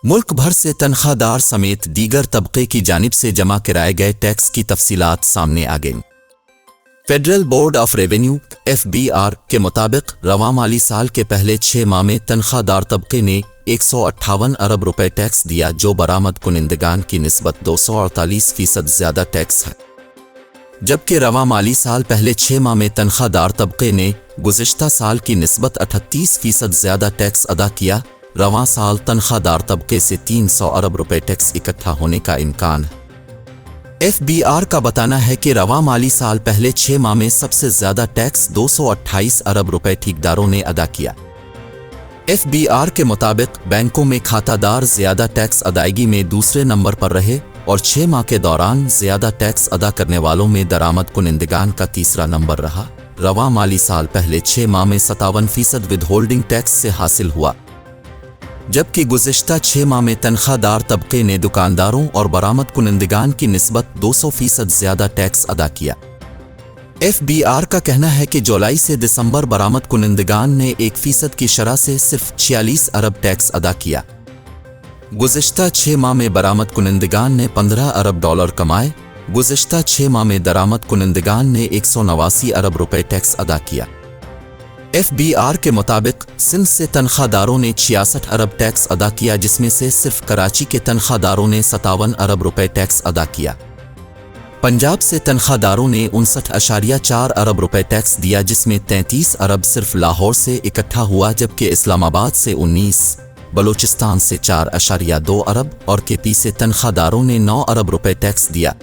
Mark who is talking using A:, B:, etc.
A: मुल्क भर से तनख्वाहदार समेत दीगर तबके की जानिब से जमा कराए गए टैक्स की तफसीलात सामने आ गईं। Federal board of revenue (FBR) के मुताबिक रवां माली साल के पहले 6 माह में तनख्वाहदार तबके ने 158 अरब रुपए टैक्स दिया, जो बरामद कुनिंदगान की निस्बत 248% ज़्यादा टैक्स है। जबकि रवां माली साल पहले 6 माह में तनख्वाहदार तबके ने गुज़िश्ता साल की निस्बत 38% ज़्यादा टैक्स अदा किया। रवां साल तनख्वाहदार तबके से 300 अरब रुपए टैक्स इकट्ठा होने का इम्कान है। FBR का बताना है कि रवां माली साल पहले 6 माह में सबसे ज़्यादा टैक्स 228 अरब रुपए ठेकेदारों ने अदा किया। FBR के मुताबिक बैंकों में खातादार ज़्यादा टैक्स अदायगी में दूसरे नंबर पर रहे और 6 माह के दौरान ज़्यादा टैक्स अदा करने वालों में दरामद कुनिंदगान का तीसरा नंबर रहा। रवां माली साल पहले 6 माह में 57% विदहोल्डिंग टैक्स से हासिल हुआ, जबकि गुज़िश्ता 6 माह में तनख्वाहदार तबके ने दुकानदारों और बरामद कुनिंदगान की निस्बत 200% ज़्यादा टैक्स अदा किया। FBR का कहना है कि जुलाई से दिसंबर बरामद कुनिंदगान ने 1% की शरह से सिर्फ 46 अरब टैक्स अदा किया। गुज़िश्ता 6 माह में बरामद कुनिंदगान ने $15 अरब कमाए। गुज़िश्ता 6 माह में दरामद कुनिंदगान ने 189 अरब रुपए टैक्स अदा किया। FBR के मुताबिक सिंध से तनख्वाहदारों ने 66 अरब टैक्स अदा किया, जिसमें से सिर्फ कराची के तनख्वाहदारों ने 57 अरब रुपए टैक्स अदा किया। पंजाब से तनख्वाहदारों ने 59.4 अरब रुपए टैक्स दिया, जिसमें 33 अरब सिर्फ लाहौर से इकट्ठा हुआ, जबकि इस्लामाबाद से 19, बलूचिस्तान से 4.2 अरब और KP से तनख्वाहदारों ने 9 अरब रुपए टैक्स दिया।